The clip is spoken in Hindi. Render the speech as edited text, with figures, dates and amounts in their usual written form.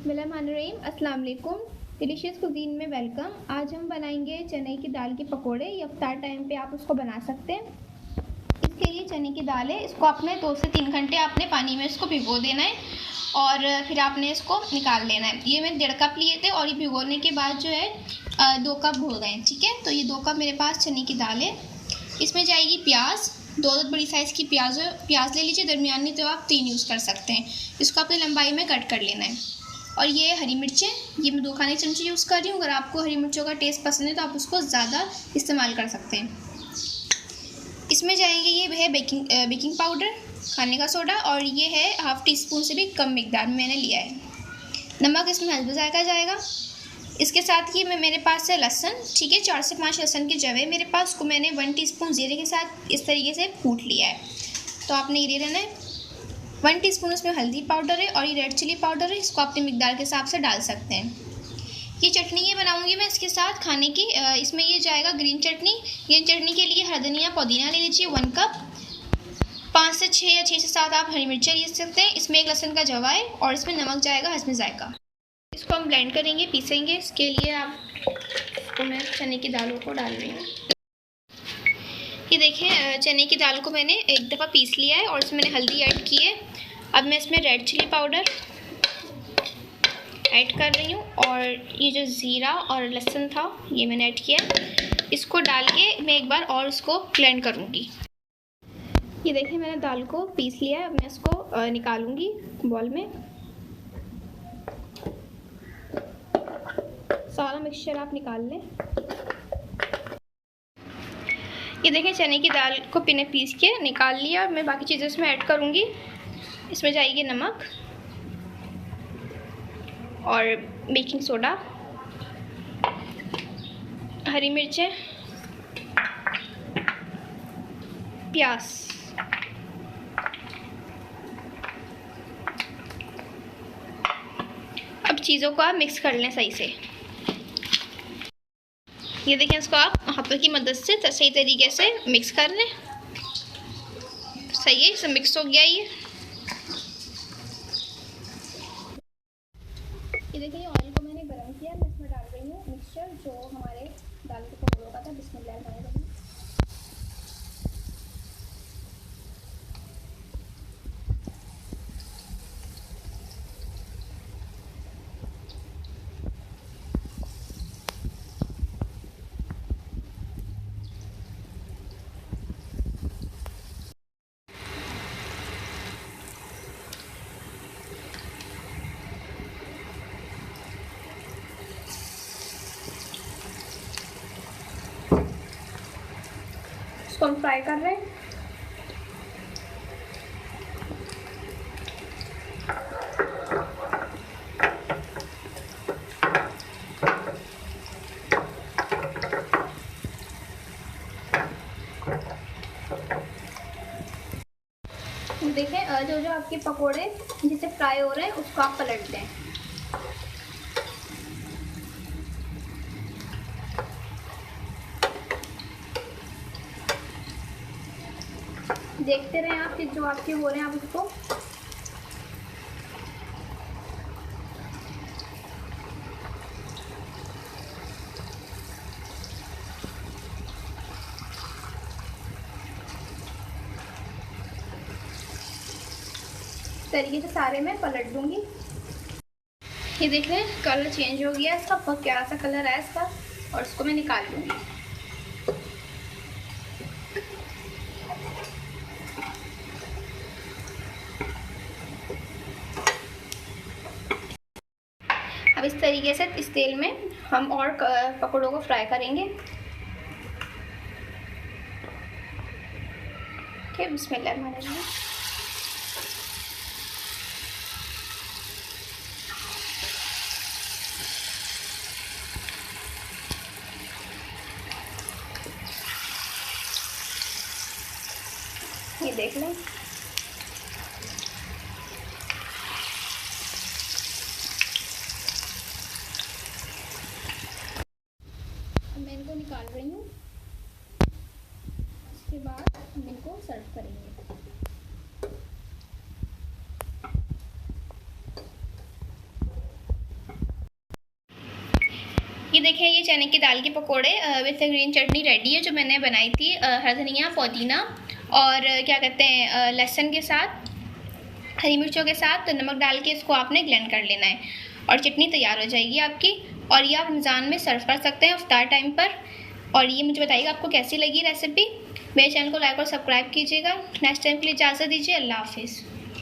बिस्मिल्लाहिर्रहमानिर्रहीम, अस्सलाम वालेकुम। डिलीशियस कुजीन में वेलकम। आज हम बनाएंगे चने की दाल के पकोड़े। ये इफ्तार टाइम पे आप उसको बना सकते हैं। इसके लिए चने की दाल है, इसको आपने 2 से 3 घंटे आपने पानी में इसको भिगो देना है और फिर आपने इसको निकाल लेना है। ये मैं 1.5 कप लिए थे और ये भिगोने के बाद जो है 2 कप हो गए। ठीक है, तो ये 2 कप मेरे पास चने की दाल है। इसमें जाएगी प्याज, 2 बड़ी साइज़ की प्याज ले लीजिए। दरमियानी तो आप 3 यूज़ कर सकते हैं। इसको अपनी लंबाई में कट कर लेना है। और ये हरी मिर्चें, ये मैं 2 खाने के चमचे यूज़ कर रही हूँ। अगर आपको हरी मिर्चों का टेस्ट पसंद है तो आप उसको ज़्यादा इस्तेमाल कर सकते हैं। इसमें जाएंगे, ये है बेकिंग पाउडर, खाने का सोडा, और ये है 1/2 टीस्पून से भी कम मिकदार में मैंने लिया है। नमक इसमें हल्दी जायका जाएगा। इसके साथ ही मेरे पास है लहसुन। ठीक है, 4 से 5 लहसुन के जवे मेरे पास, उसको मैंने 1 टीस्पून ज़ीरे के साथ इस तरीके से कूट लिया है। तो आपने ये ले लेना है। 1 टीस्पून इसमें हल्दी पाउडर है और ये रेड चिली पाउडर है, इसको अपने मिकदार के हिसाब से डाल सकते हैं। ये चटनी ये बनाऊंगी मैं इसके साथ खाने की। इसमें ये जाएगा ग्रीन चटनी। ग्रीन चटनी के लिए हरा धनिया पुदीना ले लीजिए 1 कप, 5 से 6 या 6 से 7 आप हरी मिर्चें ले सकते हैं। इसमें 1 लहसुन का जवा है और इसमें नमक जाएगा हस्बे जायका। इसको हम ब्लेंड करेंगे, पीसेंगे। इसके लिए आपको मैं चने की दालों को डाल रही हूँ। ये देखें, चने की दाल को मैंने एक दफ़ा पीस लिया है और इसमें मैंने हल्दी ऐड की है। अब मैं इसमें रेड चिली पाउडर ऐड कर रही हूँ और ये जो ज़ीरा और लहसुन था ये मैंने ऐड किया। इसको डाल के मैं एक बार और उसको ब्लेंड करूँगी। ये देखिए, मैंने दाल को पीस लिया है। अब मैं इसको निकालूँगी बॉल में। सारा मिक्सचर आप निकाल लें। ये देखें, चने की दाल को मैंने पीस के निकाल लिया। मैं बाकी चीज़ें इसमें ऐड करूँगी। इसमें जाएगी नमक और बेकिंग सोडा, हरी मिर्चें, प्याज। अब चीज़ों को आप मिक्स कर लें सही से। ये देखें, इसको आप हाथों की मदद से सही तरीके से मिक्स कर लें। सही है, सब मिक्स हो गया। ये देखिए, ऑयल को मैंने गरम किया। मैं इसमें डाल रही हूँ मिक्सचर जो हमारे दाल के पकौड़ों का था। बिस्मिल्लाहिर्रहमानिर्रहीम। इसको हम फ्राई कर रहे हैं। देखें, जो आपके पकोड़े जिसे फ्राई हो रहे हैं उसको आप पलट दें। देखते रहें आप कि जो आपके हो रहे हैं आप उसको तरीके से सारे में पलट दूंगी। ये देख रहे हैं, कलर चेंज हो गया इसका, बहुत प्यारा सा कलर है इसका। और इसको मैं निकाल दूंगी। अब इस तरीके से इस तेल में हम और पकौड़ों को फ्राई करेंगे। ठीक, बिस्मिल्लाहिर्रहमानिर्रहीम। ये देख लें, मैं इनको निकाल रही हूँ। इसके बाद हम इनको सर्व करेंगे। देखें ये चने की दाल के पकोड़े विथ ग्रीन चटनी रेडी है, जो मैंने बनाई थी हरा धनिया, पुदीना और क्या कहते हैं लहसुन के साथ, हरी मिर्चों के साथ। तो नमक डाल के इसको आपने ब्लेंड कर लेना है और चटनी तैयार हो जाएगी आपकी। और ये आप रमज़ान में सर्व कर सकते हैं इफ्तार टाइम पर। और ये मुझे बताइएगा आपको कैसी लगी रेसिपी। मेरे चैनल को लाइक और सब्सक्राइब कीजिएगा। नेक्स्ट टाइम के लिए इजाज़त दीजिए। अल्लाह हाफिज़।